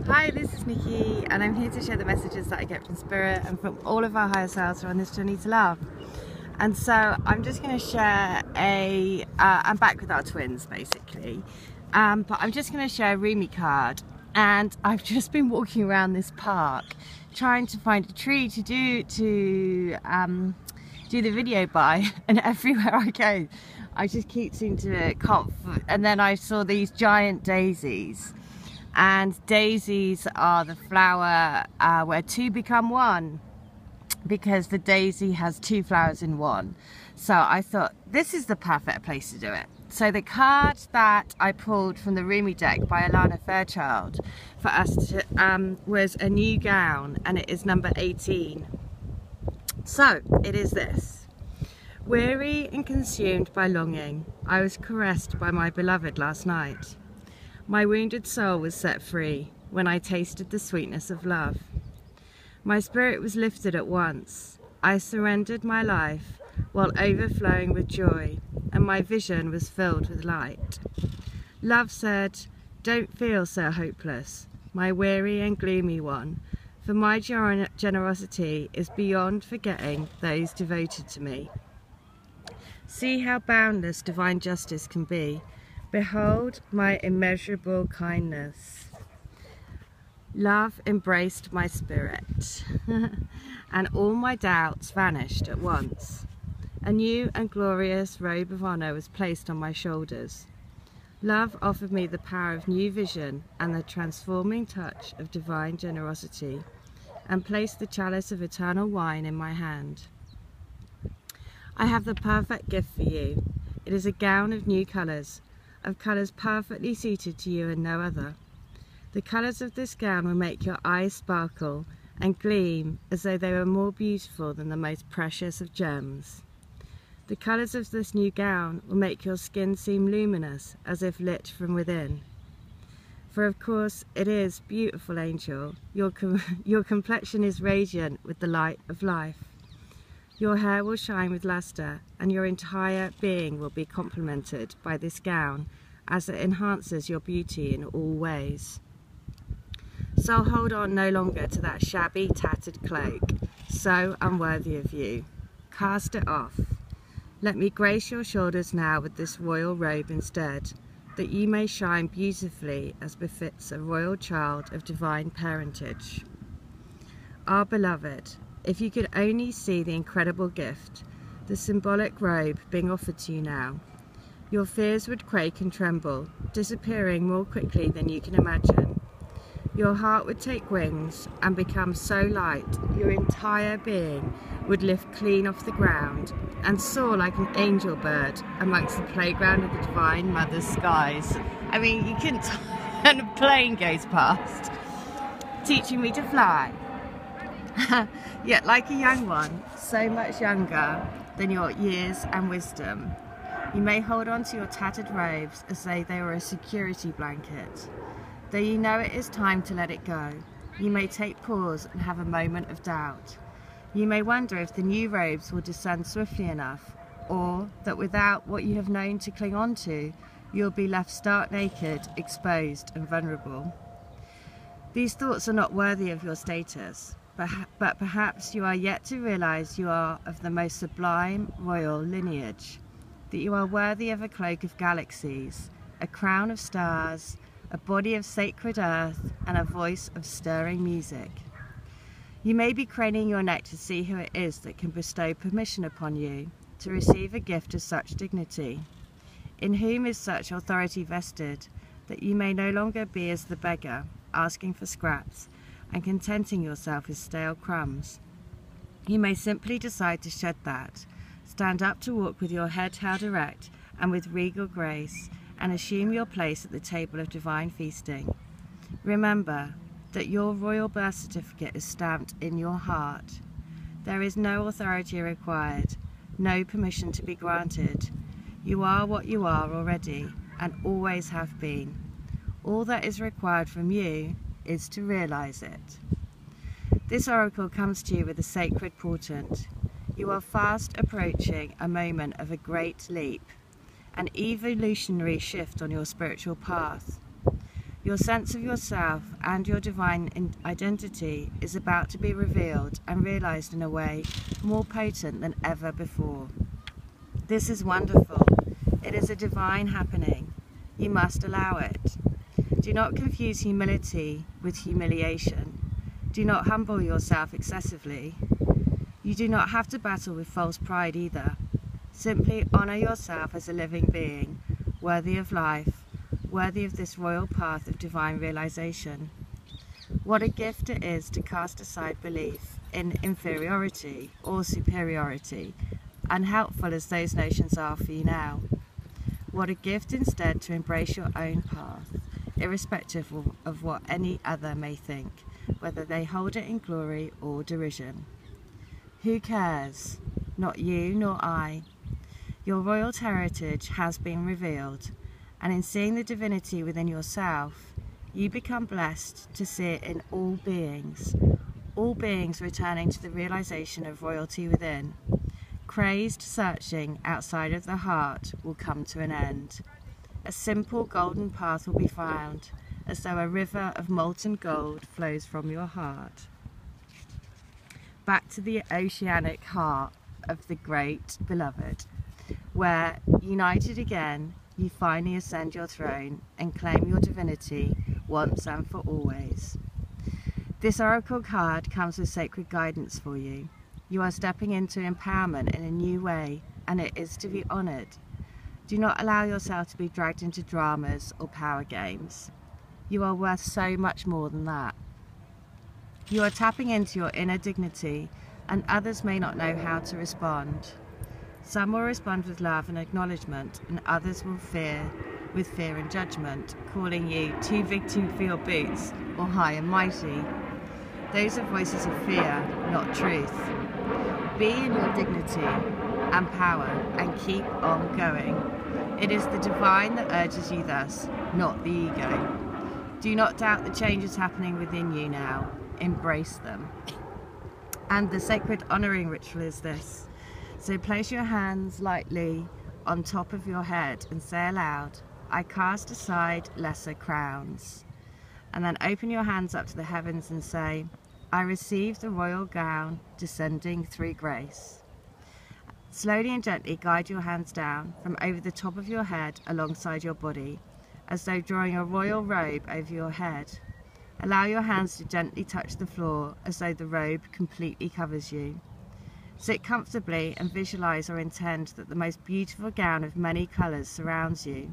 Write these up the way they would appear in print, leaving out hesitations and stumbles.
Hi, this is Nikki, and I'm here to share the messages that I get from Spirit and from all of our higher selves who are on this journey to love. And so I'm just going to share I'm back with our twins basically, but I'm just going to share a Rumi card. And I've just been walking around this park trying to find a tree to do the video by, and everywhere I go I just keep seeming to and then I saw these giant daisies. And daisies are the flower where two become one, because the daisy has two flowers in one. So I thought this is the perfect place to do it. So the card that I pulled from the Rumi deck by Alana Fairchild for us to, was a new gown, and it is number 18. So it is this. Weary and consumed by longing, I was caressed by my beloved last night. My wounded soul was set free when I tasted the sweetness of love. My spirit was lifted at once. I surrendered my life while overflowing with joy, and my vision was filled with light. Love said, "Don't feel so hopeless, my weary and gloomy one, for my generosity is beyond forgetting those devoted to me. See how boundless divine justice can be. Behold my immeasurable kindness." Love embraced my spirit, and all my doubts vanished at once. A new and glorious robe of honour was placed on my shoulders. Love offered me the power of new vision and the transforming touch of divine generosity, and placed the chalice of eternal wine in my hand. I have the perfect gift for you. It is a gown of new colours, of colours perfectly suited to you and no other. The colours of this gown will make your eyes sparkle and gleam as though they were more beautiful than the most precious of gems. The colours of this new gown will make your skin seem luminous, as if lit from within. For of course it is, beautiful angel, your complexion is radiant with the light of life. Your hair will shine with lustre, and your entire being will be complemented by this gown as it enhances your beauty in all ways. So hold on no longer to that shabby, tattered cloak, so unworthy of you. Cast it off. Let me grace your shoulders now with this royal robe instead, that you may shine beautifully as befits a royal child of divine parentage. Our beloved, if you could only see the incredible gift, the symbolic robe being offered to you now, your fears would quake and tremble, disappearing more quickly than you can imagine. Your heart would take wings and become so light, your entire being would lift clean off the ground and soar like an angel bird amongst the playground of the Divine Mother's skies. I mean, you couldn't and a plane goes past, teaching me to fly. Yet like a young one, so much younger than your years and wisdom, you may hold on to your tattered robes as though they were a security blanket. Though you know it is time to let it go, you may take pause and have a moment of doubt. You may wonder if the new robes will descend swiftly enough, or that without what you have known to cling on to, you'll be left stark naked, exposed and vulnerable. These thoughts are not worthy of your status, but perhaps you are yet to realise you are of the most sublime royal lineage, that you are worthy of a cloak of galaxies, a crown of stars, a body of sacred earth, and a voice of stirring music. You may be craning your neck to see who it is that can bestow permission upon you to receive a gift of such dignity, in whom is such authority vested that you may no longer be as the beggar, asking for scraps and contenting yourself with stale crumbs. You may simply decide to shed that, stand up to walk with your head held erect and with regal grace, and assume your place at the table of divine feasting. Remember that your royal birth certificate is stamped in your heart. There is no authority required, no permission to be granted. You are what you are already, and always have been. All that is required from you is to realize it. This oracle comes to you with a sacred portent. You are fast approaching a moment of a great leap, an evolutionary shift on your spiritual path. Your sense of yourself and your divine identity is about to be revealed and realized in a way more potent than ever before. This is wonderful. It is a divine happening. You must allow it. Do not confuse humility with humiliation. Do not humble yourself excessively. You do not have to battle with false pride either. Simply honor yourself as a living being, worthy of life, worthy of this royal path of divine realization. What a gift it is to cast aside belief in inferiority or superiority, unhelpful as those notions are for you now. What a gift instead to embrace your own path, irrespective of what any other may think, whether they hold it in glory or derision. Who cares? Not you nor I. Your royal heritage has been revealed, and in seeing the divinity within yourself, you become blessed to see it in all beings returning to the realization of royalty within. Crazed searching outside of the heart will come to an end. A simple golden path will be found, as though a river of molten gold flows from your heart back to the oceanic heart of the great beloved, where, united again, you finally ascend your throne and claim your divinity once and for always. This oracle card comes with sacred guidance for you. You are stepping into empowerment in a new way, and it is to be honoured. Do not allow yourself to be dragged into dramas or power games. You are worth so much more than that. You are tapping into your inner dignity, and others may not know how to respond. Some will respond with love and acknowledgement, and others will with fear and judgment, calling you too big for your boots or high and mighty. Those are voices of fear, not truth. Be in your dignity and power and keep on going. It is the divine that urges you thus, not the ego. Do not doubt the changes happening within you now. Embrace them. And the sacred honouring ritual is this. So place your hands lightly on top of your head and say aloud, I cast aside lesser crowns. And then open your hands up to the heavens and say, I receive the royal gown descending through grace. Slowly and gently guide your hands down from over the top of your head alongside your body, as though drawing a royal robe over your head. Allow your hands to gently touch the floor as though the robe completely covers you. Sit comfortably and visualize or intend that the most beautiful gown of many colors surrounds you.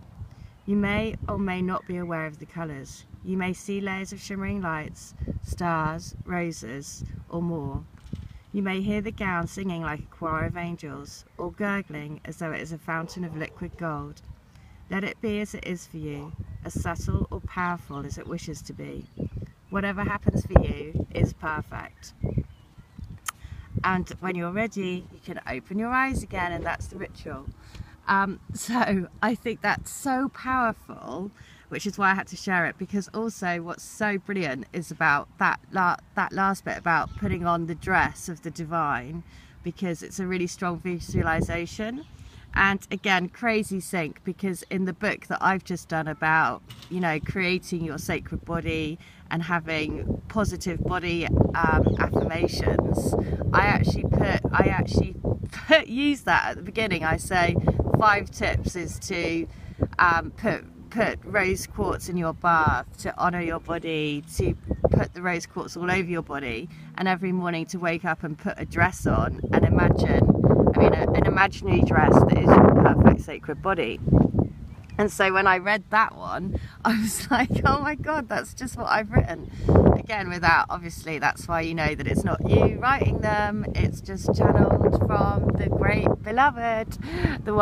You may or may not be aware of the colors. You may see layers of shimmering lights, stars, roses, or more. You may hear the gown singing like a choir of angels, or gurgling as though it is a fountain of liquid gold. Let it be as it is for you, as subtle or powerful as it wishes to be. Whatever happens for you is perfect. And when you're ready, you can open your eyes again, and that's the ritual. So I think that's so powerful, which is why I had to share it, because also what's so brilliant is about that last bit about putting on the dress of the divine, because it's a really strong visualization. And again, crazy sync, because in the book that I've just done about, you know, creating your sacred body and having positive body affirmations, I actually use that at the beginning. I say 5 tips is to put rose quartz in your bath, to honour your body, to put the rose quartz all over your body, and every morning to wake up and put a dress on and imagine, an imaginary dress that is your perfect sacred body. And so when I read that one, I was like, oh my God, that's just what I've written. Again, without, obviously, that's why you know that it's not you writing them, it's just channeled from the great beloved, the one